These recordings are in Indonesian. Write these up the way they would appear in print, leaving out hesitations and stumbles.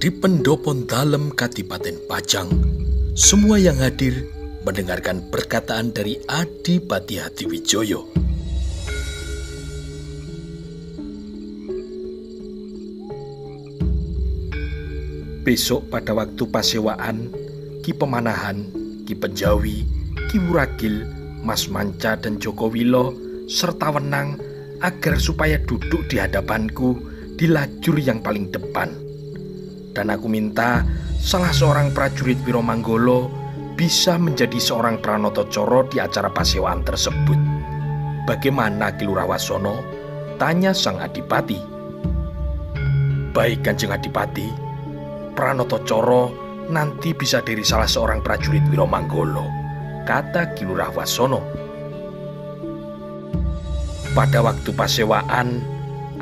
Di pendopo dalem Kadipaten Pajang, semua yang hadir mendengarkan perkataan dari Adipati Hadiwijoyo. Besok pada waktu pasewaan, Ki Pemanahan, Ki Penjawi, Ki Wuragil, Mas Manca dan Joko Wilo serta Wenang agar supaya duduk di hadapanku di lajur yang paling depan. Dan aku minta salah seorang prajurit Wiromanggolo bisa menjadi seorang Pranatacara di acara pasewaan tersebut. Bagaimana Ki Lurawasono? Tanya sang Adipati. Baik Kanjeng Adipati, Pranatacara nanti bisa dari salah seorang prajurit Wiromanggolo, kata Ki Lurawasono. Pada waktu pasewaan,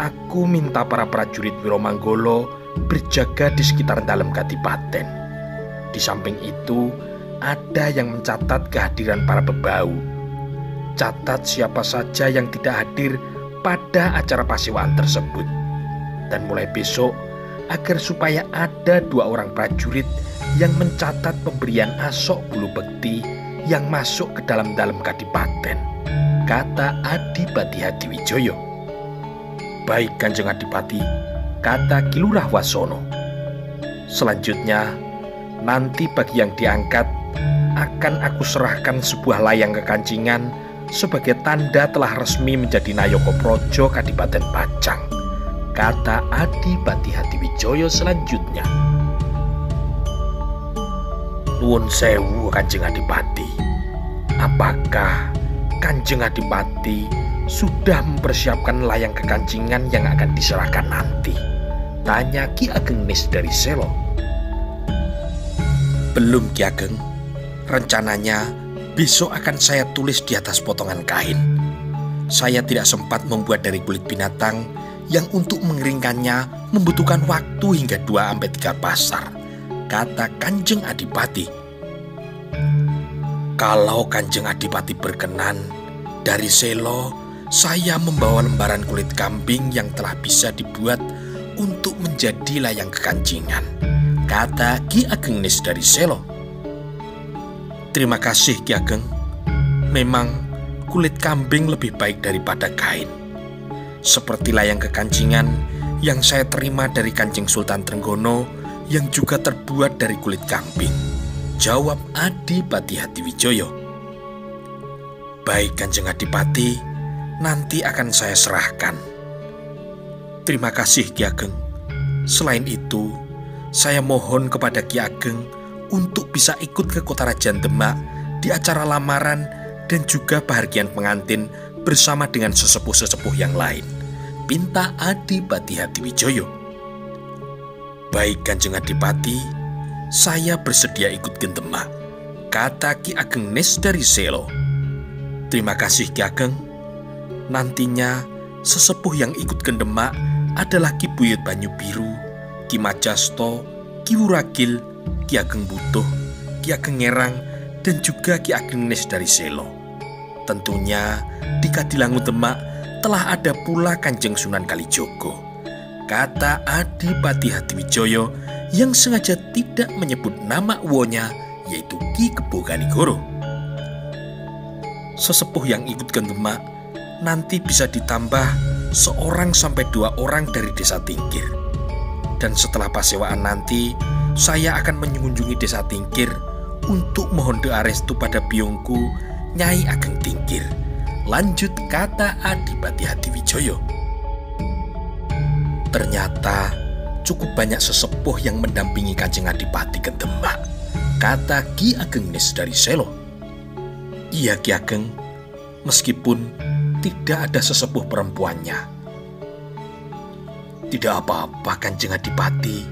aku minta para prajurit Wiromanggolo berjaga di sekitar dalam kadipaten. Di samping itu, ada yang mencatat kehadiran para bebau. Catat siapa saja yang tidak hadir pada acara pasewaan tersebut. Dan mulai besok, agar supaya ada 2 orang prajurit yang mencatat pemberian asok bulu bekti yang masuk ke dalam kadipaten, kata Adipati Hadiwijoyo. Baik Kanjeng Adipati, kata Ki Lurawasono. Selanjutnya, nanti bagi yang diangkat akan aku serahkan sebuah layang kekancingan sebagai tanda telah resmi menjadi Nayaka Praja Kadipaten Pajang, kata Adipati Hadiwijoyo selanjutnya. Nuwun sewu Kanjeng Adipati, apakah Kanjeng Adipati sudah mempersiapkan layang kekancingan yang akan diserahkan nanti? Tanya Ki Ageng Nis dari Selo. Belum Ki Ageng, rencananya besok akan saya tulis di atas potongan kain. Saya tidak sempat membuat dari kulit binatang yang untuk mengeringkannya membutuhkan waktu hingga 2-3 pasar, kata Kanjeng Adipati. Kalau Kanjeng Adipati berkenan, dari Selo saya membawa lembaran kulit kambing yang telah bisa dibuat untuk menjadi layang kekancingan, kata Ki Ageng Nis dari Selo. Terima kasih Ki Ageng, memang kulit kambing lebih baik daripada kain. Seperti layang kekancingan yang saya terima dari Kanjeng Sultan Trenggono yang juga terbuat dari kulit kambing, jawab Adipati Hadiwijoyo. Baik Kanjeng Adipati, nanti akan saya serahkan. Terima kasih Ki Ageng. Selain itu, saya mohon kepada Ki Ageng untuk bisa ikut ke Kota Rajan Demak di acara lamaran dan juga bahagian pengantin bersama dengan sesepuh-sesepuh yang lain, pinta Adipati Hadiwijoyo. Baik Kanjeng Adipati, saya bersedia ikut ke Demak, kata Ki Ageng Nis dari Selo. Terima kasih Ki Ageng. Nantinya sesepuh yang ikut ke Demak adalah Ki Buyut Banyu Biru, Ki Majasto, Ki Wuragil, Ki Ageng Butuh, Ki Ageng Ngerang, dan juga Ki Ageng Nis dari Selo. Tentunya di Kadilangu Demak telah ada pula Kanjeng Sunan Kalijogo, kata Adipati Hadiwijoyo yang sengaja tidak menyebut nama uwonya, yaitu Ki Kebo Ganigoro. Sesepuh yang ikut ke Demak nanti bisa ditambah 1-2 orang dari Desa Tingkir. Dan setelah pasewaan nanti, saya akan mengunjungi Desa Tingkir untuk mohon doa restu pada biungku Nyai Ageng Tingkir, lanjut kata Adipati Hadiwijoyo. Ternyata cukup banyak sesepuh yang mendampingi Kanjeng Adipati ke Demak, kata Ki Ageng Nis dari Selo. Iya Ki Ageng, meskipun tidak ada sesepuh perempuannya. Tidak apa-apa Kanjeng Adipati,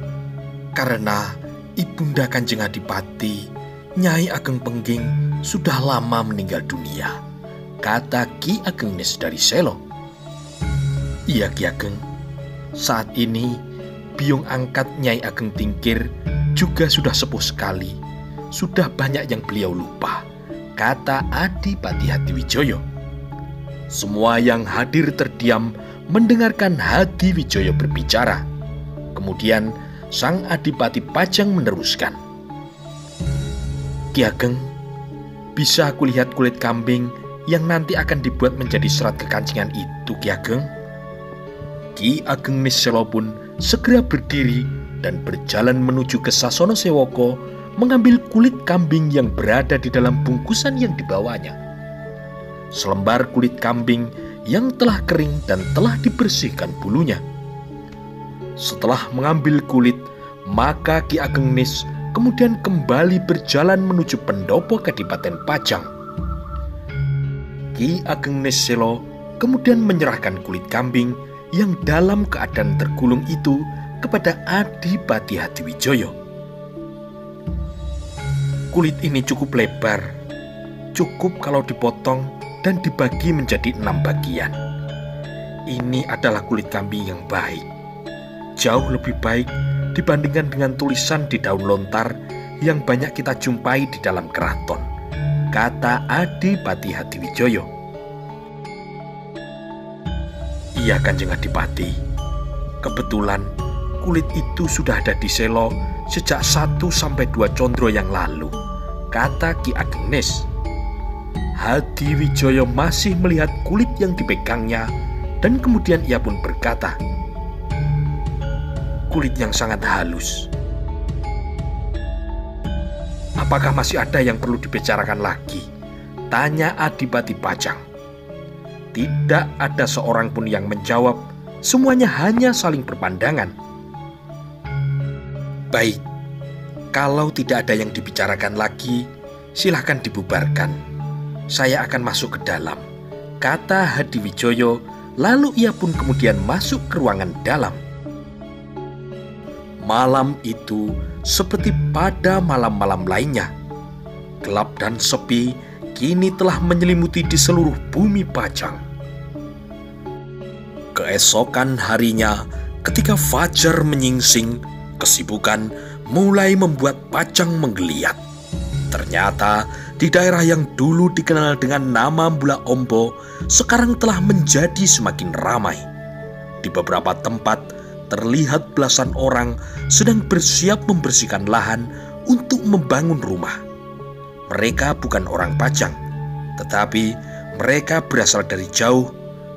karena Ibunda Kanjeng Adipati, Nyai Ageng Pengging, sudah lama meninggal dunia, kata Ki Ageng Nis dari Selo. Iya Ki Ageng, saat ini biung angkat Nyai Ageng Tingkir juga sudah sepuh sekali. Sudah banyak yang beliau lupa, kata Adipati Hadiwijoyo. Semua yang hadir terdiam mendengarkan Hadiwijoyo berbicara. Kemudian Sang Adipati Pajang meneruskan, "Ki Ageng, bisa aku lihat kulit kambing yang nanti akan dibuat menjadi serat kekancingan itu, Ki Ageng?" Ki Ageng Nisselo pun segera berdiri dan berjalan menuju ke Sasono Sewoko, mengambil kulit kambing yang berada di dalam bungkusan yang dibawanya. Selembar kulit kambing yang telah kering dan telah dibersihkan bulunya. Setelah mengambil kulit, maka Ki Ageng Nis kemudian kembali berjalan menuju pendopo Kadipaten Pajang. Ki Ageng Nisselo kemudian menyerahkan kulit kambing yang dalam keadaan tergulung itu kepada Adipati Hadiwijoyo. "Kulit ini cukup lebar, cukup kalau dipotong dan dibagi menjadi 6 bagian. Ini adalah kulit kambing yang baik, jauh lebih baik dibandingkan dengan tulisan di daun lontar yang banyak kita jumpai di dalam keraton," kata Adipati Hadiwijoyo. "Iya, Kanjeng Adipati. Kebetulan kulit itu sudah ada di Selo sejak 1 sampai 2 condro yang lalu," kata Ki Ageng Nis. Hadiwijoyo masih melihat kulit yang dipegangnya dan kemudian ia pun berkata, "Kulit yang sangat halus. Apakah masih ada yang perlu dibicarakan lagi?" tanya Adipati Pajang. Tidak ada seorang pun yang menjawab, semuanya hanya saling berpandangan. "Baik, kalau tidak ada yang dibicarakan lagi, silahkan dibubarkan. Saya akan masuk ke dalam," kata Hadiwijoyo. Lalu ia pun kemudian masuk ke ruangan dalam. Malam itu seperti pada malam-malam lainnya. Gelap dan sepi kini telah menyelimuti di seluruh bumi Pajang. Keesokan harinya, ketika fajar menyingsing, kesibukan mulai membuat Pajang menggeliat. Ternyata di daerah yang dulu dikenal dengan nama Mbula Ombo sekarang telah menjadi semakin ramai. Di beberapa tempat terlihat belasan orang sedang bersiap membersihkan lahan untuk membangun rumah. Mereka bukan orang Pajang, tetapi mereka berasal dari jauh,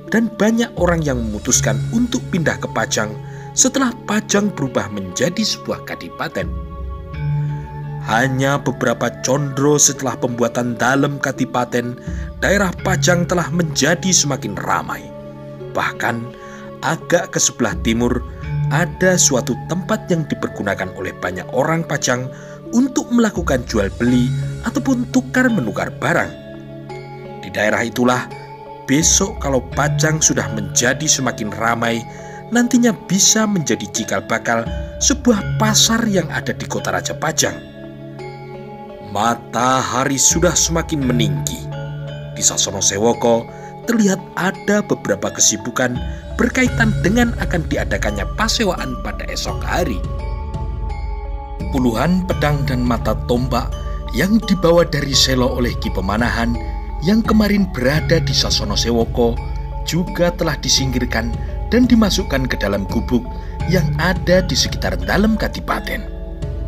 dan banyak orang yang memutuskan untuk pindah ke Pajang setelah Pajang berubah menjadi sebuah kadipaten. Hanya beberapa condro setelah pembuatan dalem kadipaten, daerah Pajang telah menjadi semakin ramai. Bahkan agak ke sebelah timur ada suatu tempat yang dipergunakan oleh banyak orang Pajang untuk melakukan jual beli ataupun tukar menukar barang. Di daerah itulah besok kalau Pajang sudah menjadi semakin ramai, nantinya bisa menjadi cikal bakal sebuah pasar yang ada di kota Raja Pajang. Matahari sudah semakin meninggi. Di Sasono Sewoko terlihat ada beberapa kesibukan berkaitan dengan akan diadakannya pasewaan pada esok hari. Puluhan pedang dan mata tombak yang dibawa dari Selo oleh Ki Pemanahan yang kemarin berada di Sasono Sewoko juga telah disingkirkan dan dimasukkan ke dalam gubuk yang ada di sekitar dalam kadipaten.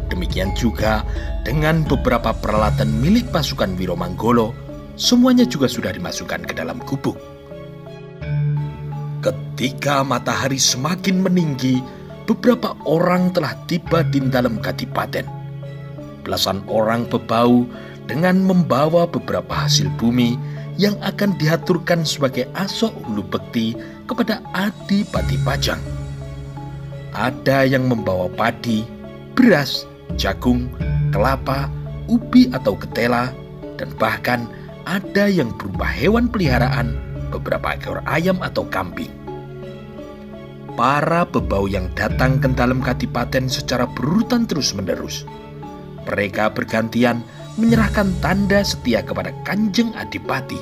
Demikian juga dengan beberapa peralatan milik pasukan Wiromanggolo, semuanya juga sudah dimasukkan ke dalam gubuk. Ketika matahari semakin meninggi, beberapa orang telah tiba di dalam kadipaten. Belasan orang bebau dengan membawa beberapa hasil bumi yang akan dihaturkan sebagai asok hulu bekti kepada Adipati Pajang. Ada yang membawa padi, beras, jagung, kelapa, ubi atau ketela, dan bahkan ada yang berupa hewan peliharaan, beberapa ekor ayam atau kambing. Para bebau yang datang ke dalam kadipaten secara berurutan terus-menerus. Mereka bergantian menyerahkan tanda setia kepada Kanjeng Adipati.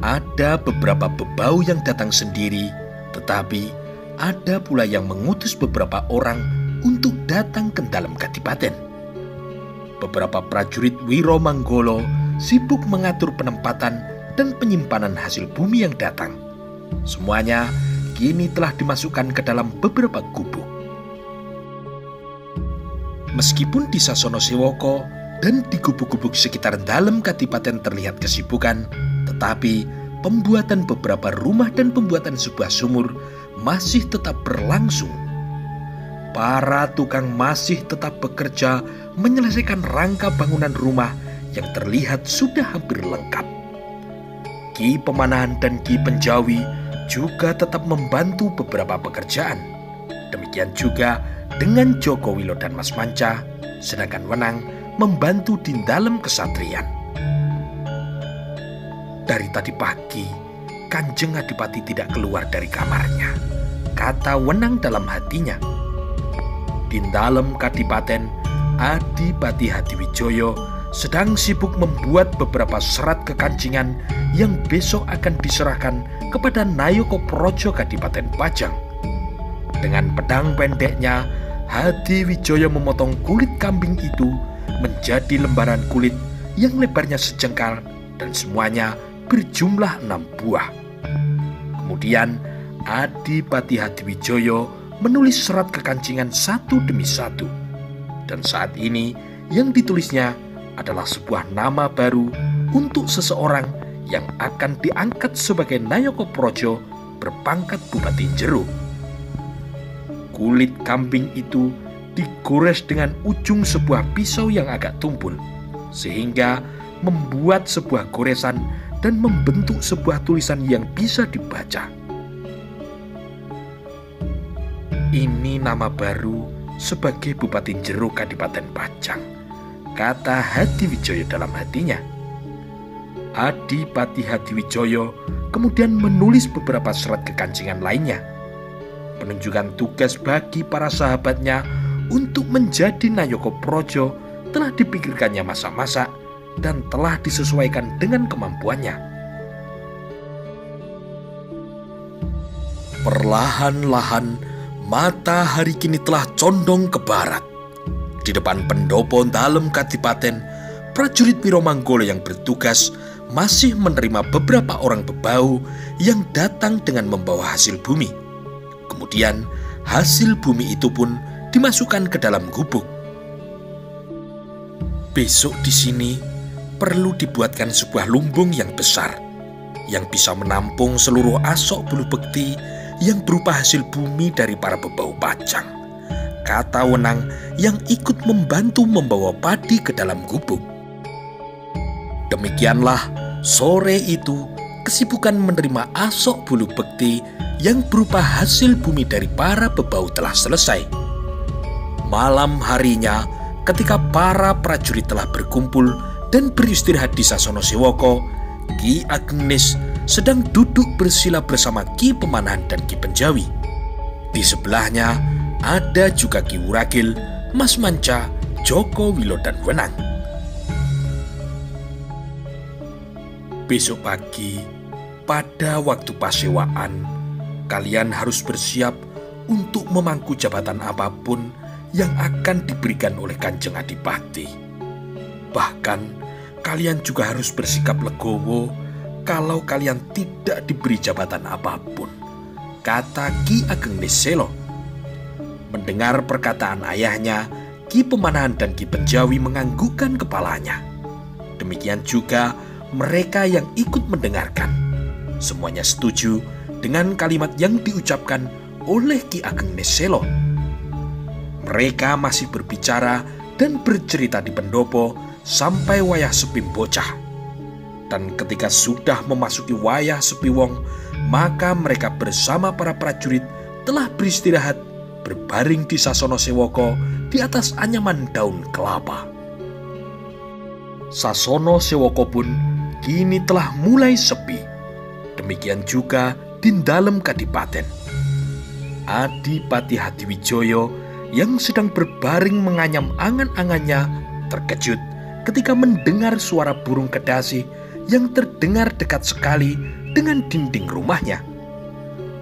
Ada beberapa bebau yang datang sendiri, tetapi ada pula yang mengutus beberapa orang untuk datang ke dalam kadipaten. Beberapa prajurit Wiromanggolo sibuk mengatur penempatan dan penyimpanan hasil bumi yang datang. Semuanya kini telah dimasukkan ke dalam beberapa gubuk. Meskipun di Sasono Sewoko dan di gubuk-gubuk sekitar dalam kadipaten terlihat kesibukan, tetapi pembuatan beberapa rumah dan pembuatan sebuah sumur masih tetap berlangsung. Para tukang masih tetap bekerja menyelesaikan rangka bangunan rumah yang terlihat sudah hampir lengkap. Ki Pemanahan dan Ki Penjawi juga tetap membantu beberapa pekerjaan. Demikian juga dengan Joko Wilo dan Mas Manca, sedangkan Wenang membantu di dalam kesatrian. Dari tadi pagi, Kanjeng Adipati tidak keluar dari kamarnya, kata Wenang dalam hatinya. Di dalam kadipaten, Adipati Hadiwijoyo sedang sibuk membuat beberapa serat kekancingan yang besok akan diserahkan kepada Nayoko Projo Kadipaten Pajang. Dengan pedang pendeknya, Hadiwijoyo memotong kulit kambing itu menjadi lembaran kulit yang lebarnya sejengkal dan semuanya berjumlah 6 buah. Kemudian Adipati Hadiwijoyo menulis serat kekancingan satu demi satu. Dan saat ini yang ditulisnya adalah sebuah nama baru untuk seseorang yang akan diangkat sebagai Nayoko Projo berpangkat Bupati Jero. Kulit kambing itu digores dengan ujung sebuah pisau yang agak tumpul, sehingga membuat sebuah goresan dan membentuk sebuah tulisan yang bisa dibaca. Ini nama baru sebagai Bupati Jero Kadipaten Pajang, kata Hadiwijoyo dalam hatinya. Adipati Hadiwijoyo kemudian menulis beberapa serat kekancingan lainnya. Penunjukan tugas bagi para sahabatnya untuk menjadi Nayoko Projo telah dipikirkannya masa-masa dan telah disesuaikan dengan kemampuannya. Perlahan-lahan matahari kini telah condong ke barat. Di depan pendopo dalam kadipaten, prajurit Wiromanggolo yang bertugas masih menerima beberapa orang bebau yang datang dengan membawa hasil bumi. Kemudian hasil bumi itu pun dimasukkan ke dalam gubuk. Besok di sini perlu dibuatkan sebuah lumbung yang besar yang bisa menampung seluruh asok bulu bekti yang berupa hasil bumi dari para bebau Pajang, kata Wenang yang ikut membantu membawa padi ke dalam gubuk. Demikianlah sore itu kesibukan menerima asok bulu bekti yang berupa hasil bumi dari para bebau telah selesai. Malam harinya, ketika para prajurit telah berkumpul dan beristirahat di Sasono Sewoko, Ki Ageng Nis sedang duduk bersila bersama Ki Pemanahan dan Ki Penjawi. Di sebelahnya ada juga Ki Wuragil, Mas Manca, Joko Wilo dan Wenang. Besok pagi, pada waktu pasewaan, kalian harus bersiap untuk memangku jabatan apapun yang akan diberikan oleh Kanjeng Adipati. Bahkan, kalian juga harus bersikap legowo kalau kalian tidak diberi jabatan apapun, kata Ki Ageng Niselo. Mendengar perkataan ayahnya, Ki Pemanahan dan Ki Penjawi menganggukkan kepalanya. Demikian juga mereka yang ikut mendengarkan. Semuanya setuju dengan kalimat yang diucapkan oleh Ki Ageng Niselo. Mereka masih berbicara dan bercerita di pendopo sampai wayah sepi bocah. Dan ketika sudah memasuki wayah sepi wong, maka mereka bersama para prajurit telah beristirahat berbaring di Sasono Sewoko di atas anyaman daun kelapa. Sasono Sewoko pun kini telah mulai sepi. Demikian juga di dalam kadipaten. Adipati Hadiwijoyo yang sedang berbaring menganyam angan-angannya terkejut ketika mendengar suara burung kedasi yang terdengar dekat sekali dengan dinding rumahnya.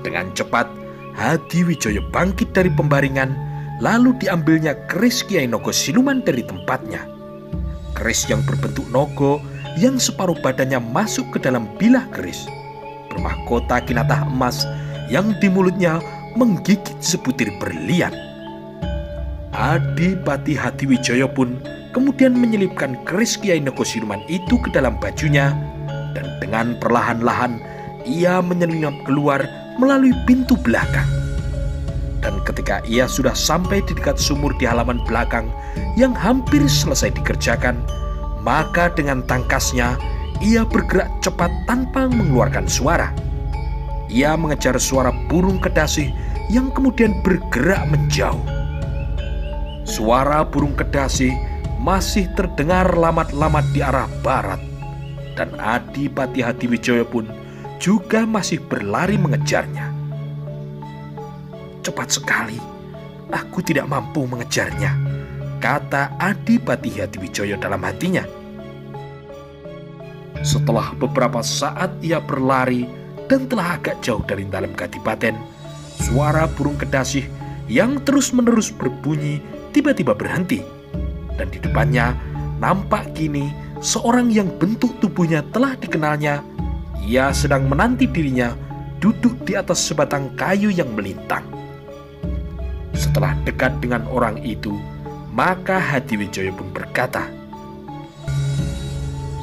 Dengan cepat, Hadiwijoyo bangkit dari pembaringan, lalu diambilnya keris Kiai Nogo Siluman dari tempatnya. Keris yang berbentuk nogo yang separuh badannya masuk ke dalam bilah keris, bermahkota kinatah emas yang di mulutnya menggigit sebutir berlian. Adipati Hadiwijaya pun kemudian menyelipkan keris Kiai Nogosiluman itu ke dalam bajunya, dan dengan perlahan-lahan ia menyelinap keluar melalui pintu belakang. Dan ketika ia sudah sampai di dekat sumur di halaman belakang yang hampir selesai dikerjakan, maka dengan tangkasnya ia bergerak cepat tanpa mengeluarkan suara. Ia mengejar suara burung kedasih yang kemudian bergerak menjauh. Suara burung kedasih masih terdengar lamat-lamat di arah barat, dan Adipati Hadiwijaya pun juga masih berlari mengejarnya. "Cepat sekali, aku tidak mampu mengejarnya," kata Adipati Hadiwijaya dalam hatinya. Setelah beberapa saat ia berlari dan telah agak jauh dari dalam kadipaten, suara burung kedasih yang terus-menerus berbunyi tiba-tiba berhenti, dan di depannya nampak kini seorang yang bentuk tubuhnya telah dikenalnya. Ia sedang menanti dirinya duduk di atas sebatang kayu yang melintang. Setelah dekat dengan orang itu, maka Hadiwijaya pun berkata,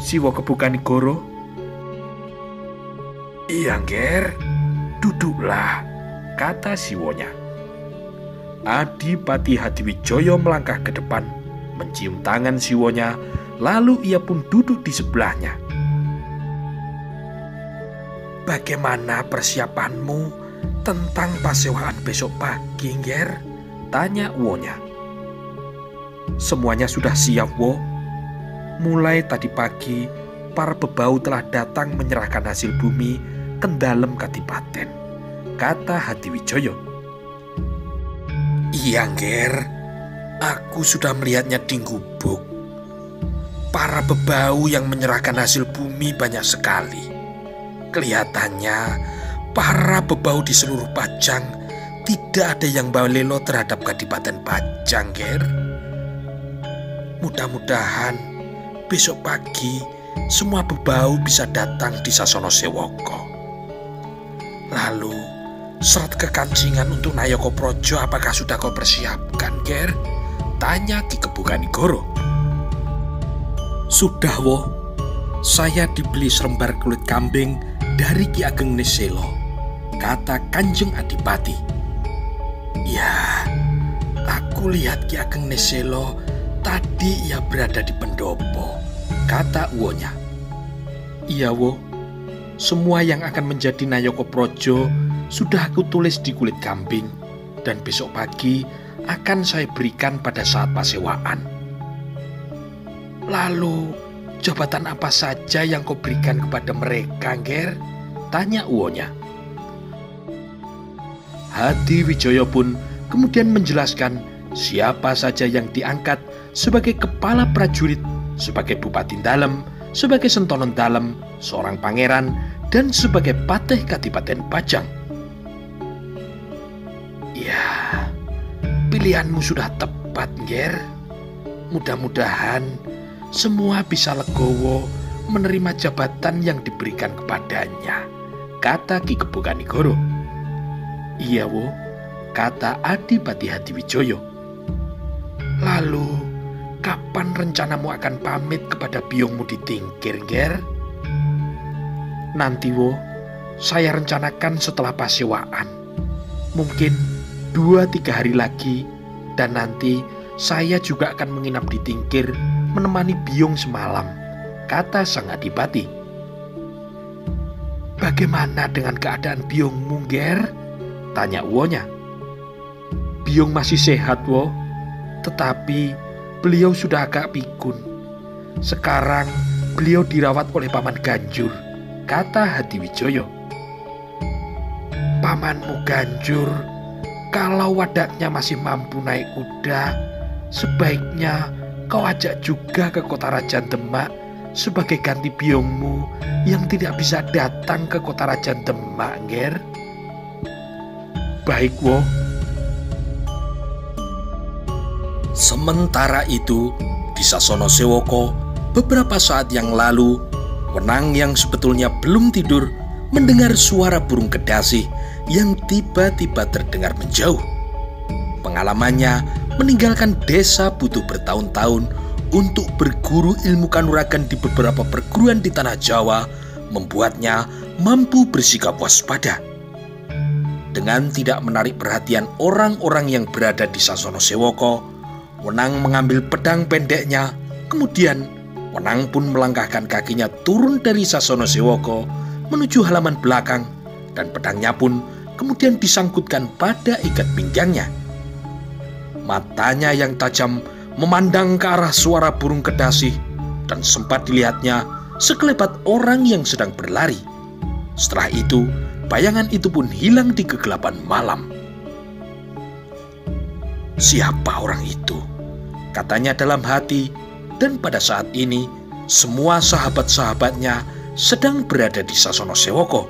"Siwo Kebukanegoro?" "Iya, Nger, duduklah," kata siwonya. Adipati Hadiwijaya melangkah ke depan, mencium tangan siwonya, lalu ia pun duduk di sebelahnya. "Bagaimana persiapanmu tentang pasewaan besok pagi, Nger?" tanya wonya. "Semuanya sudah siap, wo. Mulai tadi pagi, para bebau telah datang menyerahkan hasil bumi ke dalam kadipaten," kata Hadiwijaya. "Iya, Nger, aku sudah melihatnya di gubuk. Para bebau yang menyerahkan hasil bumi banyak sekali. Kelihatannya para bebau di seluruh Pajang tidak ada yang balelo terhadap Kadipaten Pajang, Nger. Mudah-mudahan besok pagi semua bebau bisa datang di Sasono Sewoko. Lalu serat kekancingan untuk Nayaka Praja apakah sudah kau persiapkan, Nger?" tanya Ki Kebukanegoro. "Sudah, wo. Saya dibeli selembar kulit kambing dari Ki Ageng Niselo," kata Kanjeng Adipati. "Ya, aku lihat Ki Ageng Niselo tadi ia berada di pendopo," kata uwonya. "Iya, wo. Semua yang akan menjadi Nayaka Praja sudah aku tulis di kulit kambing, dan besok pagi akan saya berikan pada saat pasewaan." "Lalu jabatan apa saja yang kau berikan kepada mereka, Nger?" tanya uwonya. Hadiwijaya pun kemudian menjelaskan siapa saja yang diangkat sebagai kepala prajurit, sebagai bupati dalem, sebagai sentonon dalem, seorang pangeran, dan sebagai patih Kadipaten Pajang. "Ya, pilihanmu sudah tepat, Nger. Mudah-mudahan semua bisa legowo menerima jabatan yang diberikan kepadanya," kata Ki Kebukanegoro. "Iya, wo," kata Adipati Hadiwijaya. "Lalu kapan rencanamu akan pamit kepada biongmu di Tingkir, Nger?" "Nanti, wo. Saya rencanakan setelah pasewaan. Mungkin 2-3 hari lagi, dan nanti saya juga akan menginap di Tingkir menemani biong semalam," kata sang adipati. "Bagaimana dengan keadaan biongmu, Nger?" tanya uwonya. "Biong masih sehat, wo. Tetapi beliau sudah agak pikun. Sekarang beliau dirawat oleh Paman Ganjur," kata Hadiwijaya. "Pamanmu Ganjur, kalau wadaknya masih mampu naik kuda, sebaiknya kau ajak juga ke kota Rajan Demak sebagai ganti biongmu yang tidak bisa datang ke kota Rajan Demak, Nger." "Baik, wo." Sementara itu, di Sasono Sewoko, beberapa saat yang lalu, Wenang yang sebetulnya belum tidur mendengar suara burung kedasih yang tiba-tiba terdengar menjauh. Pengalamannya meninggalkan desa butuh bertahun-tahun untuk berguru ilmu kanuragan di beberapa perguruan di tanah Jawa membuatnya mampu bersikap waspada. Dengan tidak menarik perhatian orang-orang yang berada di Sasono Sewoko, Wenang mengambil pedang pendeknya. Kemudian Wenang pun melangkahkan kakinya turun dari Sasono Sewoko menuju halaman belakang, dan pedangnya pun kemudian disangkutkan pada ikat pinggangnya. Matanya yang tajam memandang ke arah suara burung kedasih, dan sempat dilihatnya sekelebat orang yang sedang berlari. Setelah itu, bayangan itu pun hilang di kegelapan malam. "Siapa orang itu?" katanya dalam hati, dan pada saat ini semua sahabat-sahabatnya sedang berada di Sasono Sewoko.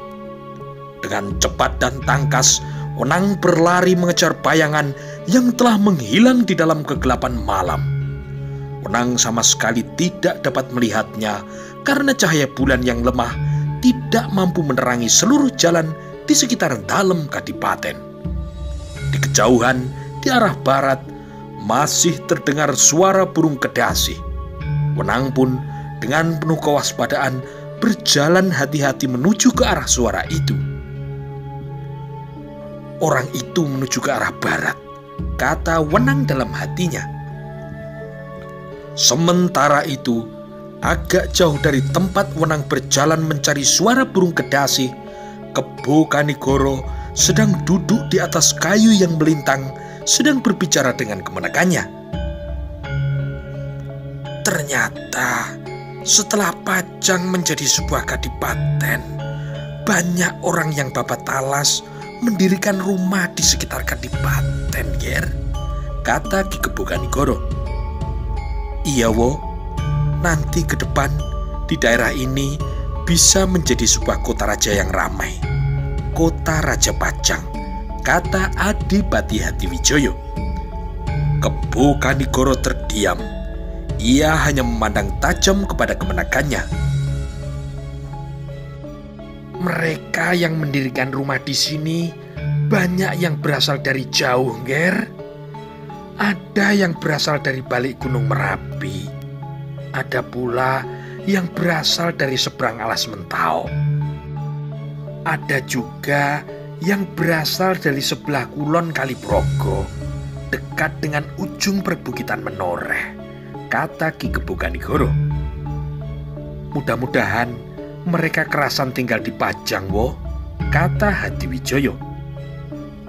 Dengan cepat dan tangkas, Wenang berlari mengejar bayangan yang telah menghilang di dalam kegelapan malam. Wenang sama sekali tidak dapat melihatnya karena cahaya bulan yang lemah tidak mampu menerangi seluruh jalan di sekitar dalam kadipaten. Di kejauhan, di arah barat, masih terdengar suara burung kedasih. Wenang pun dengan penuh kewaspadaan berjalan hati-hati menuju ke arah suara itu. "Orang itu menuju ke arah barat," kata Wenang dalam hatinya. Sementara itu, agak jauh dari tempat Wenang berjalan mencari suara burung kedasih, Kebo Kanigoro sedang duduk di atas kayu yang melintang, sedang berbicara dengan kemenakannya. "Ternyata setelah Pajang menjadi sebuah kadipaten, banyak orang yang babat talas mendirikan rumah di sekitar kadipaten, Ger," kata Ki Kebo Kanigoro. "Iya, wo. Nanti ke depan di daerah ini bisa menjadi sebuah kota raja yang ramai. Kota Raja Pajang," kata Adipati Hadiwijoyo. Kebo Kanigoro terdiam. Ia hanya memandang tajam kepada kemenakannya. "Mereka yang mendirikan rumah di sini banyak yang berasal dari jauh, Ger. Ada yang berasal dari balik Gunung Merapi. Ada pula yang berasal dari seberang Alas Mentao. Ada juga yang berasal dari sebelah kulon Kaliprogo, dekat dengan ujung perbukitan Menoreh," kata Ki Kebo Kanigoro. "Mudah-mudahan mereka kerasan tinggal di Pajang, wo," kata Hadiwijoyo.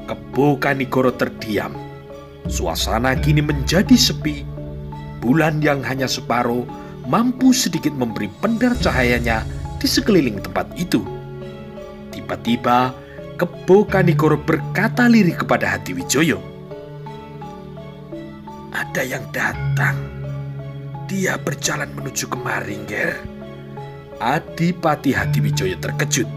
Kebo Kanigoro terdiam. Suasana kini menjadi sepi. Bulan yang hanya separuh mampu sedikit memberi pendar cahayanya di sekeliling tempat itu. Tiba-tiba Kebo Kanigoro berkata lirih kepada Hadiwijoyo, "Ada yang datang. Dia berjalan menuju kemari, Ger." Adipati Hadiwijoyo terkejut.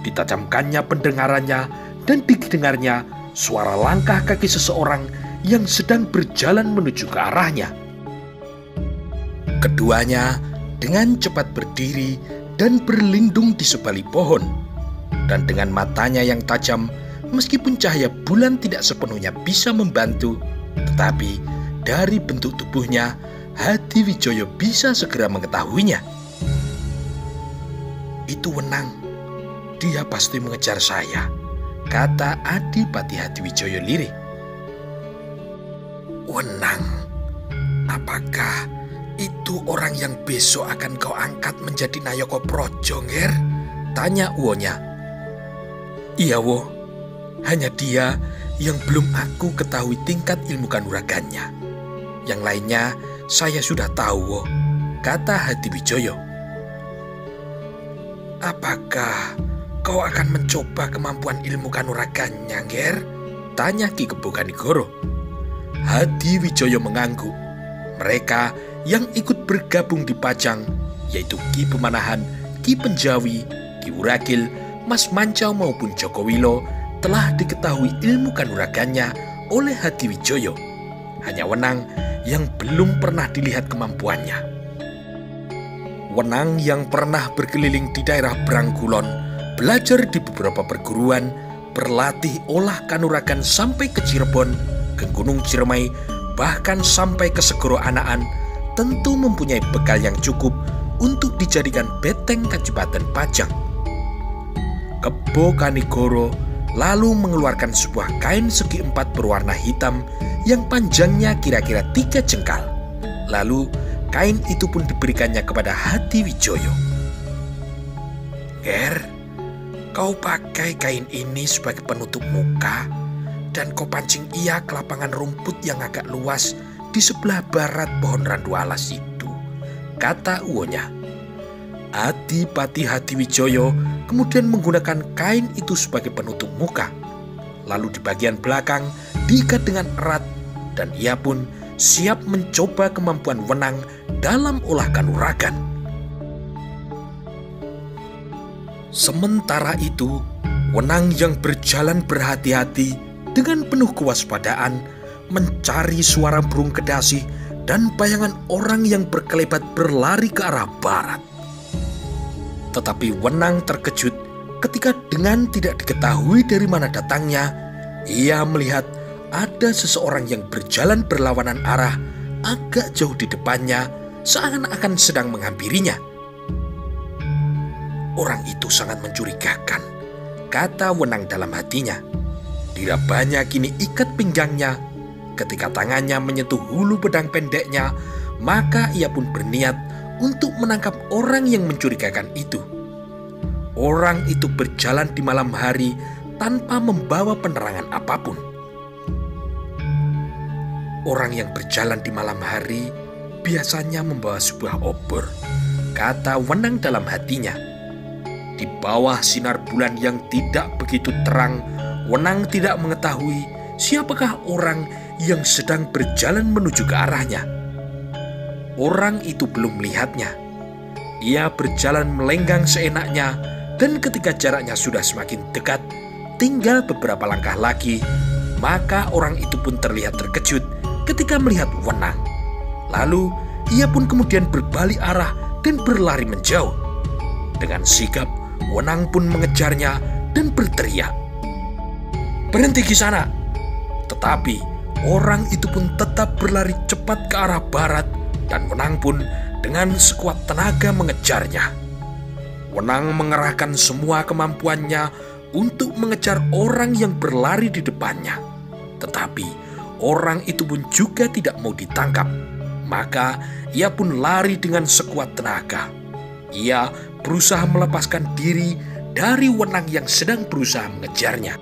Ditajamkannya pendengarannya dan didengarnya suara langkah kaki seseorang yang sedang berjalan menuju ke arahnya. Keduanya dengan cepat berdiri dan berlindung di sebalik pohon. Dan dengan matanya yang tajam, meskipun cahaya bulan tidak sepenuhnya bisa membantu, tetapi dari bentuk tubuhnya, Hadiwijoyo bisa segera mengetahuinya. "Itu Wenang. Dia pasti mengejar saya," kata Adipati Hadiwijoyo lirih. "Wenang, apakah itu orang yang besok akan kau angkat menjadi Nayaka Praja, Ger?" tanya uwonya. "Iya, wo. Hanya dia yang belum aku ketahui tingkat ilmu kanuragannya. Yang lainnya saya sudah tahu, wo," kata Hadiwijoyo. "Apakah kau akan mencoba kemampuan ilmu kanuragannya, Ger?" tanya Ki Kebo Kanigoro. Hadiwijoyo mengangguk. Mereka yang ikut bergabung di Pajang, yaitu Ki Pemanahan, Ki Penjawi, Ki Wuragil, Mas Mancau maupun Joko Wilo, telah diketahui ilmu kanuragannya oleh Hadiwijoyo. Hanya Wenang yang belum pernah dilihat kemampuannya. Wenang yang pernah berkeliling di daerah Brangkulon, belajar di beberapa perguruan, berlatih olah kanuragan sampai ke Cirebon, ke Gunung Ciremai, bahkan sampai ke Segoro Anaan, tentu mempunyai bekal yang cukup untuk dijadikan beteng Kadipaten Pajang. Kebo Kanigoro lalu mengeluarkan sebuah kain segi empat berwarna hitam yang panjangnya kira-kira 3 jengkal. Lalu kain itu pun diberikannya kepada Hadiwijoyo. "Ger, kau pakai kain ini sebagai penutup muka dan kau pancing ia ke lapangan rumput yang agak luas di sebelah barat pohon randu alas itu," kata uwonya. Adipati Hadiwijoyo kemudian menggunakan kain itu sebagai penutup muka. Lalu di bagian belakang diikat dengan erat dan ia pun siap mencoba kemampuan Wenang dalam olah kanuragan. Sementara itu, Wenang yang berjalan berhati-hati dengan penuh kewaspadaan mencari suara burung kedasi dan bayangan orang yang berkelebat berlari ke arah barat. Tetapi Wenang terkejut ketika dengan tidak diketahui dari mana datangnya, ia melihat ada seseorang yang berjalan berlawanan arah agak jauh di depannya, seakan-akan sedang menghampirinya. "Orang itu sangat mencurigakan," kata Wenang dalam hatinya. Dirabanya kini ikat pinggangnya. Ketika tangannya menyentuh hulu pedang pendeknya, maka ia pun berniat untuk menangkap orang yang mencurigakan itu. Orang itu berjalan di malam hari tanpa membawa penerangan apapun. "Orang yang berjalan di malam hari biasanya membawa sebuah obor," kata Wenang dalam hatinya. Di bawah sinar bulan yang tidak begitu terang, Wenang tidak mengetahui siapakah orang yang sedang berjalan menuju ke arahnya. Orang itu belum melihatnya. Ia berjalan melenggang seenaknya, dan ketika jaraknya sudah semakin dekat, tinggal beberapa langkah lagi, maka orang itu pun terlihat terkejut ketika melihat Wenang. Lalu ia pun kemudian berbalik arah dan berlari menjauh. Dengan sigap, Wenang pun mengejarnya dan berteriak, "Berhenti di sana!" Tetapi orang itu pun tetap berlari cepat ke arah barat dan Wenang pun dengan sekuat tenaga mengejarnya. Wenang mengerahkan semua kemampuannya untuk mengejar orang yang berlari di depannya. Tetapi orang itu pun juga tidak mau ditangkap. Maka ia pun lari dengan sekuat tenaga. Ia berusaha melepaskan diri dari Wenang yang sedang berusaha mengejarnya.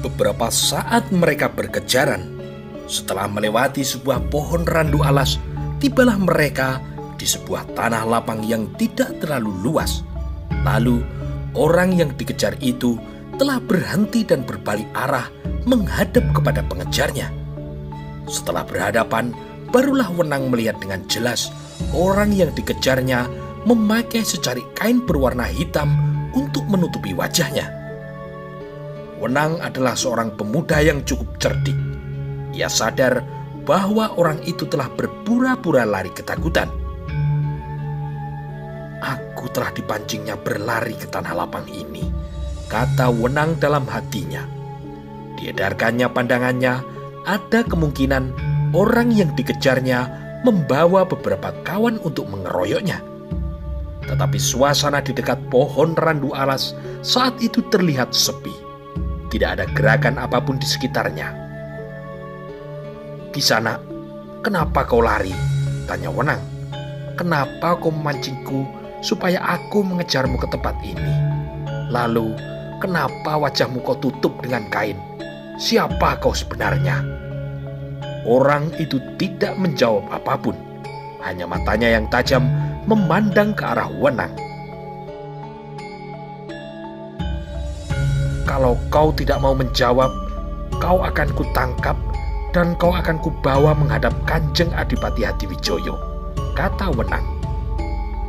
Beberapa saat mereka berkejaran. Setelah melewati sebuah pohon randu alas, tibalah mereka di sebuah tanah lapang yang tidak terlalu luas. Lalu orang yang dikejar itu telah berhenti dan berbalik arah menghadap kepada pengejarnya. Setelah berhadapan, barulah Wenang melihat dengan jelas orang yang dikejarnya memakai secari kain berwarna hitam untuk menutupi wajahnya. Wenang adalah seorang pemuda yang cukup cerdik. Ia sadar bahwa orang itu telah berpura-pura lari ketakutan. "Aku telah dipancingnya berlari ke tanah lapang ini," kata Wenang dalam hatinya. Diedarkannya pandangannya, ada kemungkinan orang yang dikejarnya membawa beberapa kawan untuk mengeroyoknya. Tetapi suasana di dekat pohon randu alas saat itu terlihat sepi. Tidak ada gerakan apapun di sekitarnya. "Kisana, kenapa kau lari?" tanya Wenang. "Kenapa kau memancingku supaya aku mengejarmu ke tempat ini? Lalu, kenapa wajahmu kau tutup dengan kain? Siapa kau sebenarnya?" Orang itu tidak menjawab apapun. Hanya matanya yang tajam memandang ke arah Wenang. "Kalau kau tidak mau menjawab, kau akan kutangkap dan kau akan kubawa menghadap Kanjeng Adipati Hadiwijoyo," kata Wenang.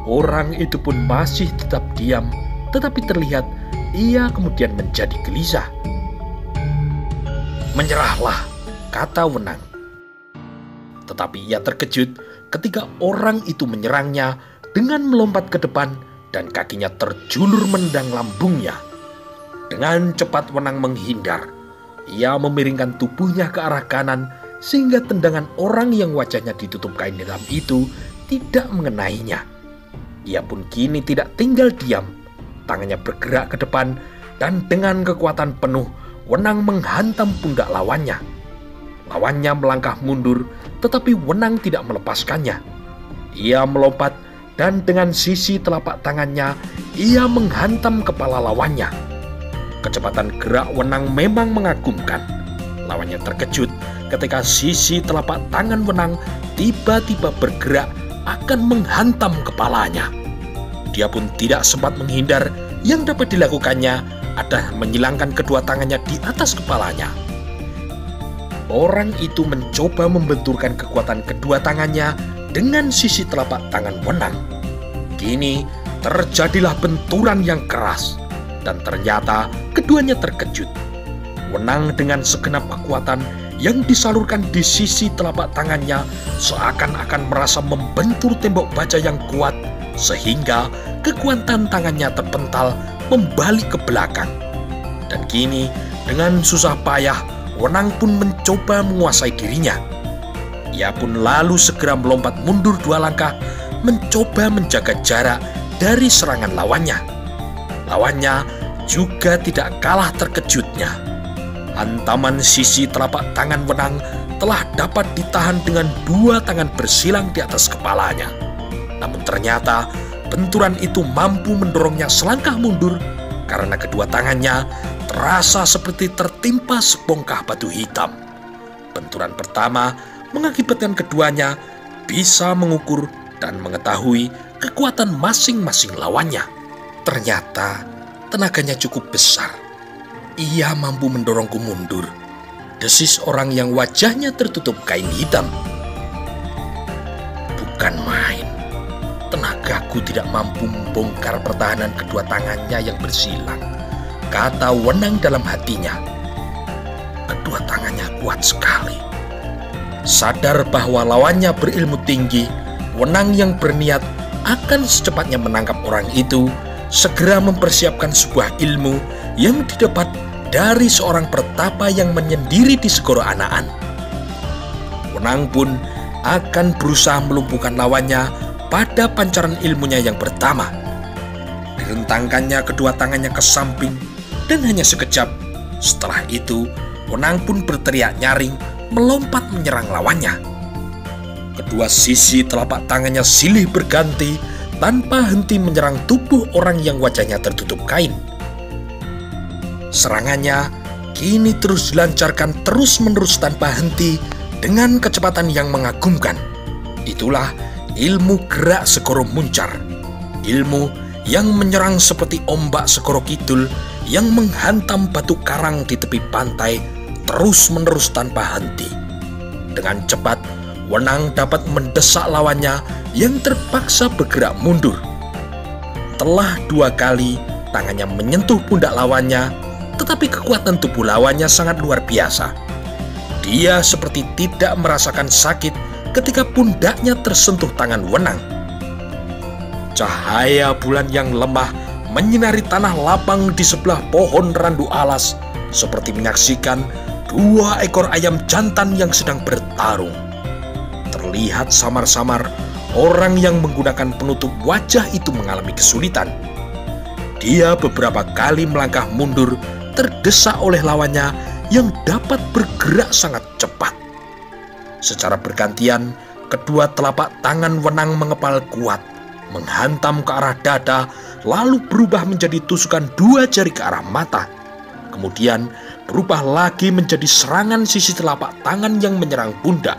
Orang itu pun masih tetap diam, tetapi terlihat ia kemudian menjadi gelisah. "Menyerahlah," kata Wenang. Tetapi ia terkejut ketika orang itu menyerangnya dengan melompat ke depan dan kakinya terjulur menendang lambungnya. Dengan cepat Wenang menghindar. Ia memiringkan tubuhnya ke arah kanan sehingga tendangan orang yang wajahnya ditutup kain hitam itu tidak mengenainya. Ia pun kini tidak tinggal diam. Tangannya bergerak ke depan dan dengan kekuatan penuh Wenang menghantam pundak lawannya. Lawannya melangkah mundur, tetapi Wenang tidak melepaskannya. Ia melompat dan dengan sisi telapak tangannya ia menghantam kepala lawannya. Kecepatan gerak Wenang memang mengagumkan. Lawannya terkejut ketika sisi telapak tangan Wenang tiba-tiba bergerak akan menghantam kepalanya. Dia pun tidak sempat menghindar. Yang dapat dilakukannya adalah menyilangkan kedua tangannya di atas kepalanya. Orang itu mencoba membenturkan kekuatan kedua tangannya dengan sisi telapak tangan Wenang. Kini terjadilah benturan yang keras dan ternyata keduanya terkejut. Wenang dengan segenap kekuatan yang disalurkan di sisi telapak tangannya seakan-akan merasa membentur tembok baja yang kuat sehingga kekuatan tangannya terpental membalik ke belakang. Dan kini dengan susah payah Wenang pun mencoba menguasai dirinya. Ia pun lalu segera melompat mundur 2 langkah mencoba menjaga jarak dari serangan lawannya. Lawannya juga tidak kalah terkejutnya. Hantaman sisi telapak tangan Wenang telah dapat ditahan dengan 2 tangan bersilang di atas kepalanya. Namun ternyata benturan itu mampu mendorongnya selangkah mundur karena kedua tangannya terasa seperti tertimpa sebongkah batu hitam. Benturan pertama mengakibatkan keduanya bisa mengukur dan mengetahui kekuatan masing-masing lawannya. Ternyata tenaganya cukup besar. Ia mampu mendorongku mundur, desis orang yang wajahnya tertutup kain hitam. Bukan main. Tenagaku tidak mampu membongkar pertahanan kedua tangannya yang bersilang, kata Wenang dalam hatinya. Kedua tangannya kuat sekali. Sadar bahwa lawannya berilmu tinggi, Wenang yang berniat akan secepatnya menangkap orang itu, segera mempersiapkan sebuah ilmu yang didapat dari seorang pertapa yang menyendiri di segoro Anaan. Wenang pun akan berusaha melumpuhkan lawannya pada pancaran ilmunya yang pertama. Direntangkannya kedua tangannya ke samping dan hanya sekejap. Setelah itu, Wenang pun berteriak nyaring melompat menyerang lawannya. Kedua sisi telapak tangannya silih berganti tanpa henti menyerang tubuh orang yang wajahnya tertutup kain. Serangannya kini terus dilancarkan terus-menerus tanpa henti dengan kecepatan yang mengagumkan. Itulah ilmu gerak Segoro Muncar, ilmu yang menyerang seperti ombak Segoro Kidul yang menghantam batu karang di tepi pantai terus-menerus tanpa henti. Dengan cepat, Wenang dapat mendesak lawannya yang terpaksa bergerak mundur. Telah 2 kali tangannya menyentuh pundak lawannya, tetapi kekuatan tubuh lawannya sangat luar biasa. Dia seperti tidak merasakan sakit ketika pundaknya tersentuh tangan Wenang. Cahaya bulan yang lemah menyinari tanah lapang di sebelah pohon randu alas, seperti menyaksikan 2 ekor ayam jantan yang sedang bertarung. Terlihat samar-samar orang yang menggunakan penutup wajah itu mengalami kesulitan. Dia beberapa kali melangkah mundur, terdesak oleh lawannya yang dapat bergerak sangat cepat. Secara bergantian, kedua telapak tangan Wenang mengepal kuat, menghantam ke arah dada, lalu berubah menjadi tusukan 2 jari ke arah mata. Kemudian berubah lagi menjadi serangan sisi telapak tangan yang menyerang pundak.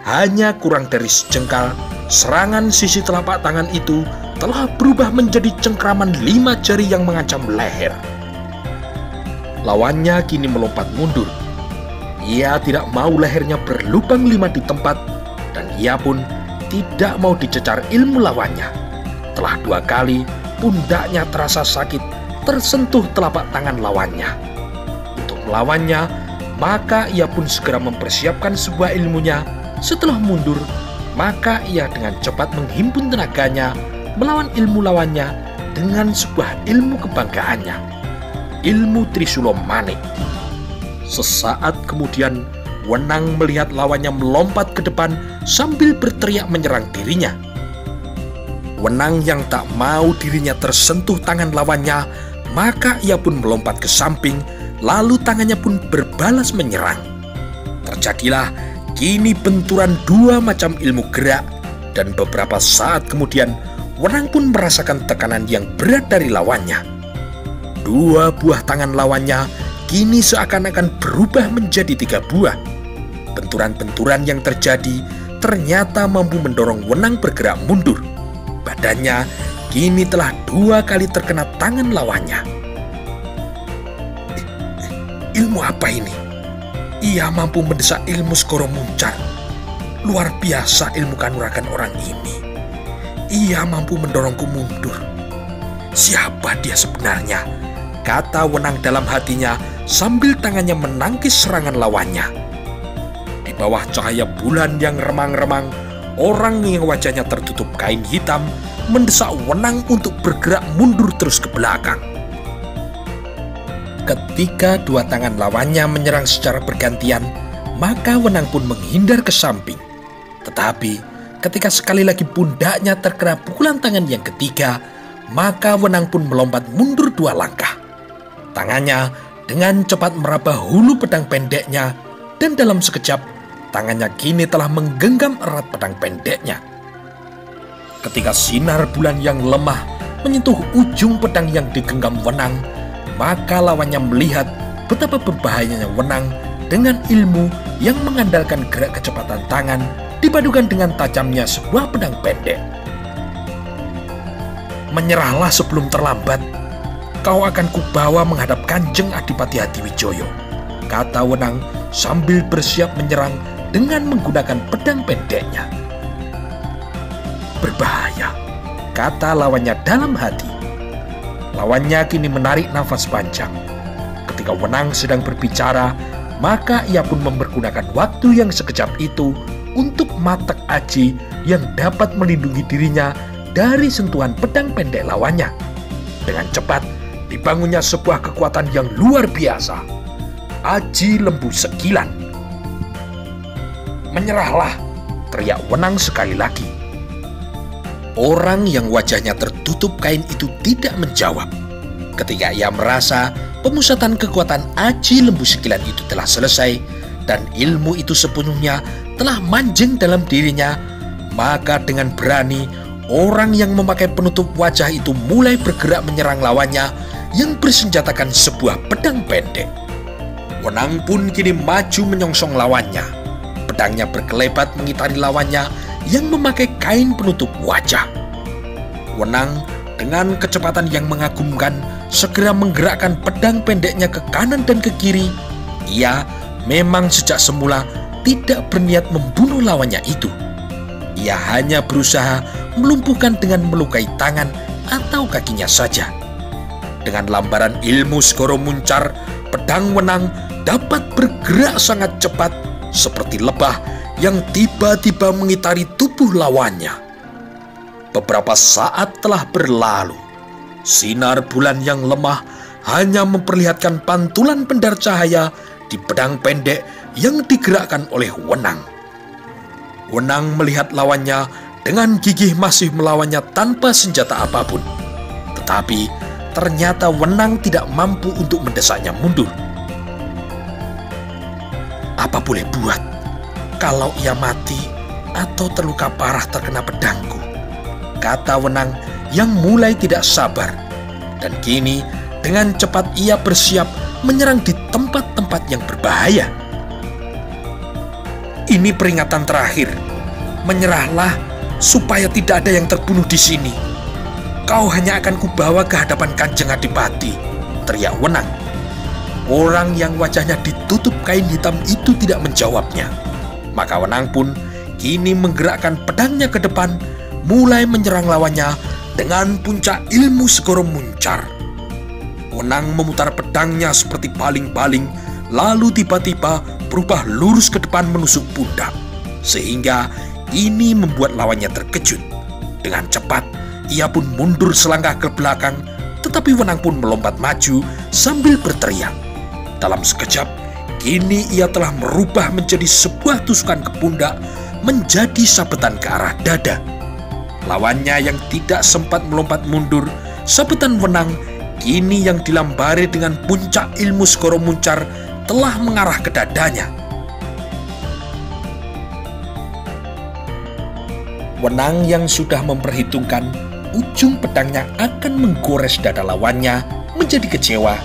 Hanya kurang dari sejengkal, serangan sisi telapak tangan itu telah berubah menjadi cengkraman 5 jari yang mengancam leher. Lawannya kini melompat mundur. Ia tidak mau lehernya berlubang 5 di tempat, dan ia pun tidak mau dicecar ilmu lawannya. Telah 2 kali pundaknya terasa sakit tersentuh telapak tangan lawannya. Untuk melawannya, maka ia pun segera mempersiapkan sebuah ilmunya. Setelah mundur, maka ia dengan cepat menghimpun tenaganya melawan ilmu lawannya dengan sebuah ilmu kebanggaannya, ilmu Trisulo Manik. Sesaat kemudian, Wenang melihat lawannya melompat ke depan sambil berteriak menyerang dirinya. Wenang yang tak mau dirinya tersentuh tangan lawannya, maka ia pun melompat ke samping, lalu tangannya pun berbalas menyerang. Terjadilah kini benturan dua macam ilmu gerak, dan beberapa saat kemudian Wenang pun merasakan tekanan yang berat dari lawannya. Dua buah tangan lawannya kini seakan-akan berubah menjadi 3 buah. Benturan-benturan yang terjadi ternyata mampu mendorong Wenang bergerak mundur. Badannya kini telah 2 kali terkena tangan lawannya. Ilmu apa ini? Ia mampu mendesak ilmu Segoro Muncar. Luar biasa ilmu kanuragan orang ini. Ia mampu mendorongku mundur. Siapa dia sebenarnya? Kata Wenang dalam hatinya sambil tangannya menangkis serangan lawannya. Di bawah cahaya bulan yang remang-remang, orang yang wajahnya tertutup kain hitam mendesak Wenang untuk bergerak mundur terus ke belakang. Ketika 2 tangan lawannya menyerang secara bergantian, maka Wenang pun menghindar ke samping. Tetapi ketika sekali lagi pundaknya terkena pukulan tangan yang ketiga, maka Wenang pun melompat mundur 2 langkah. Tangannya dengan cepat meraba hulu pedang pendeknya, dan dalam sekejap tangannya kini telah menggenggam erat pedang pendeknya. Ketika sinar bulan yang lemah menyentuh ujung pedang yang digenggam Wenang, maka lawannya melihat betapa berbahayanya Wenang dengan ilmu yang mengandalkan gerak kecepatan tangan dipadukan dengan tajamnya sebuah pedang pendek. Menyerahlah sebelum terlambat. Kau akan kubawa menghadap Kanjeng Adipati Hadiwijoyo, kata Wenang sambil bersiap menyerang dengan menggunakan pedang pendeknya. Berbahaya, kata lawannya dalam hati. Lawannya kini menarik nafas panjang. Ketika Wenang sedang berbicara, maka ia pun mempergunakan waktu yang sekejap itu untuk matek aji yang dapat melindungi dirinya dari sentuhan pedang pendek lawannya. Dengan cepat dibangunnya sebuah kekuatan yang luar biasa. Aji Lembu Sekilan. Menyerahlah, teriak Wenang sekali lagi. Orang yang wajahnya tertutup kain itu tidak menjawab. Ketika ia merasa pemusatan kekuatan Aji Lembu Sekilan itu telah selesai dan ilmu itu sepenuhnya telah manjing dalam dirinya, maka dengan berani orang yang memakai penutup wajah itu mulai bergerak menyerang lawannya yang bersenjatakan sebuah pedang pendek. Wenang pun kini maju menyongsong lawannya. Pedangnya berkelebat mengitari lawannya yang memakai kain penutup wajah. Wenang dengan kecepatan yang mengagumkan segera menggerakkan pedang pendeknya ke kanan dan ke kiri. Ia memang sejak semula tidak berniat membunuh lawannya itu. Ia hanya berusaha melumpuhkan dengan melukai tangan atau kakinya saja. Dengan lambaran ilmu Segoro Muncar, pedang Wenang dapat bergerak sangat cepat seperti lebah yang tiba-tiba mengitari tubuh lawannya. Beberapa saat telah berlalu. Sinar bulan yang lemah hanya memperlihatkan pantulan pendar cahaya di pedang pendek yang digerakkan oleh Wenang. Wenang melihat lawannya dengan gigih masih melawannya tanpa senjata apapun. Tetapi ternyata Wenang tidak mampu untuk mendesaknya mundur. Apa boleh buat kalau ia mati atau terluka parah terkena pedangku, kata Wenang yang mulai tidak sabar. Dan kini dengan cepat ia bersiap menyerang di tempat-tempat yang berbahaya. Ini peringatan terakhir. Menyerahlah supaya tidak ada yang terbunuh di sini. Kau hanya akan kubawa ke hadapan Kanjeng Adipati, teriak Wenang. Orang yang wajahnya ditutup kain hitam itu tidak menjawabnya. Maka Wenang pun kini menggerakkan pedangnya ke depan, mulai menyerang lawannya dengan puncak ilmu Segoro Muncar. Wenang memutar pedangnya seperti paling-paling, lalu tiba-tiba berubah lurus ke depan menusuk pundak, sehingga ini membuat lawannya terkejut. Dengan cepat ia pun mundur selangkah ke belakang, tetapi Wenang pun melompat maju sambil berteriak. Dalam sekejap, kini ia telah merubah menjadi sebuah tusukan ke pundak, menjadi sabetan ke arah dada. Lawannya yang tidak sempat melompat mundur, sabetan Wenang kini yang dilambari dengan puncak ilmu Segoro Muncar telah mengarah ke dadanya. Wenang yang sudah memperhitungkan ujung pedangnya akan menggores dada lawannya menjadi kecewa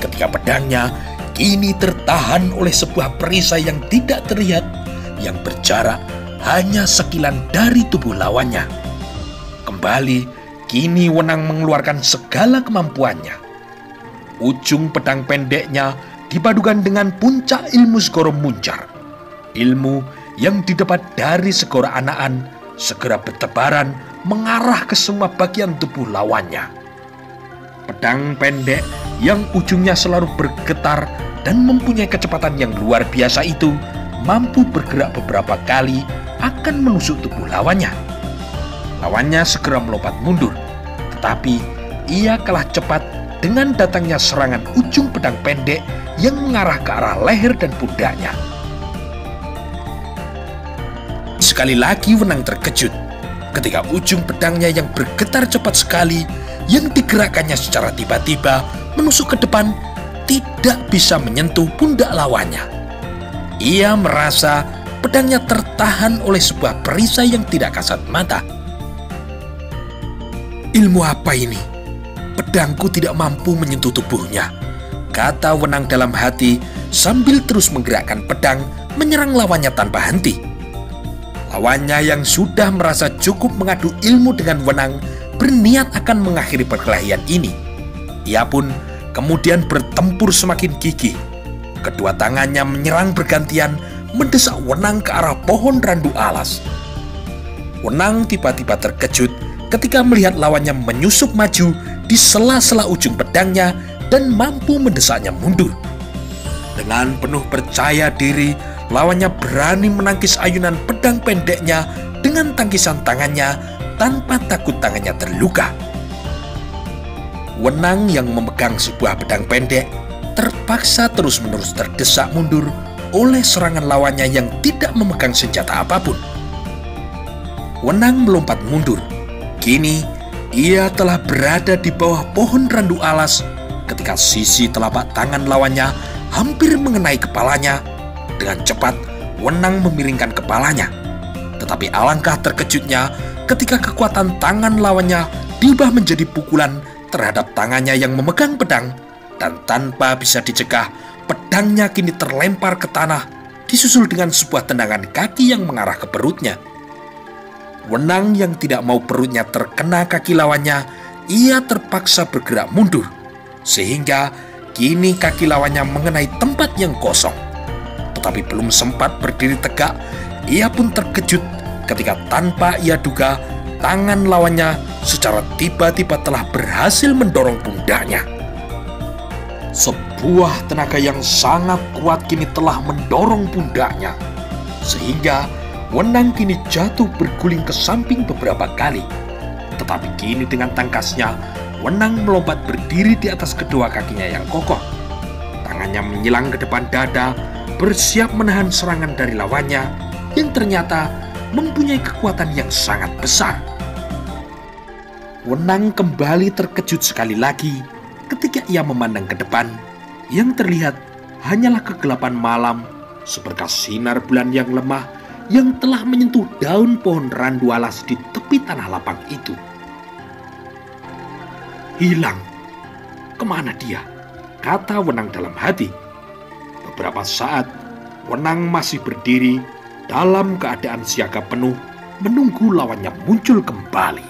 ketika pedangnya kini tertahan oleh sebuah perisai yang tidak terlihat yang berjarak hanya sekilan dari tubuh lawannya. Kembali, kini Wenang mengeluarkan segala kemampuannya. Ujung pedang pendeknya dipadukan dengan puncak ilmu Segoro Muncar. Ilmu yang didapat dari Segoro Anaan segera bertebaran mengarah ke semua bagian tubuh lawannya. Pedang pendek yang ujungnya selalu bergetar dan mempunyai kecepatan yang luar biasa itu mampu bergerak beberapa kali akan menusuk tubuh lawannya. Lawannya segera melompat mundur, tetapi ia kalah cepat dengan datangnya serangan ujung pedang pendek yang mengarah ke arah leher dan pundaknya. Sekali lagi Wenang terkejut ketika ujung pedangnya yang bergetar cepat sekali yang digerakkannya secara tiba-tiba menusuk ke depan tidak bisa menyentuh pundak lawannya. Ia merasa pedangnya tertahan oleh sebuah perisai yang tidak kasat mata. "Ilmu apa ini? Pedangku tidak mampu menyentuh tubuhnya," kata Wenang dalam hati sambil terus menggerakkan pedang menyerang lawannya tanpa henti. Lawannya yang sudah merasa cukup mengadu ilmu dengan Wenang berniat akan mengakhiri perkelahian ini. Ia pun kemudian bertempur semakin gigih. Kedua tangannya menyerang bergantian mendesak Wenang ke arah pohon randu alas. Wenang tiba-tiba terkejut ketika melihat lawannya menyusup maju di sela-sela ujung pedangnya dan mampu mendesaknya mundur. Dengan penuh percaya diri, lawannya berani menangkis ayunan pedang pendeknya dengan tangkisan tangannya tanpa takut tangannya terluka. Wenang yang memegang sebuah pedang pendek terpaksa terus-menerus terdesak mundur oleh serangan lawannya yang tidak memegang senjata apapun. Wenang melompat mundur. Kini ia telah berada di bawah pohon randu alas ketika sisi telapak tangan lawannya hampir mengenai kepalanya. Dengan cepat, Wenang memiringkan kepalanya. Tetapi alangkah terkejutnya ketika kekuatan tangan lawannya diubah menjadi pukulan terhadap tangannya yang memegang pedang, dan tanpa bisa dicegah, pedangnya kini terlempar ke tanah, disusul dengan sebuah tendangan kaki yang mengarah ke perutnya. Wenang yang tidak mau perutnya terkena kaki lawannya, ia terpaksa bergerak mundur, sehingga kini kaki lawannya mengenai tempat yang kosong. Tetapi belum sempat berdiri tegak, ia pun terkejut ketika tanpa ia duga, tangan lawannya secara tiba-tiba telah berhasil mendorong pundaknya. Sebuah tenaga yang sangat kuat kini telah mendorong pundaknya, sehingga Wenang kini jatuh berguling ke samping beberapa kali. Tetapi kini dengan tangkasnya, Wenang melompat berdiri di atas kedua kakinya yang kokoh. Tangannya menyilang ke depan dada, bersiap menahan serangan dari lawannya yang ternyata mempunyai kekuatan yang sangat besar. Wenang kembali terkejut sekali lagi ketika ia memandang ke depan. Yang terlihat hanyalah kegelapan malam seberkas sinar bulan yang lemah yang telah menyentuh daun pohon randu alas di tepi tanah lapang itu. "Hilang. Kemana dia?" kata Wenang dalam hati. Beberapa saat, Wenang masih berdiri dalam keadaan siaga penuh menunggu lawannya muncul kembali.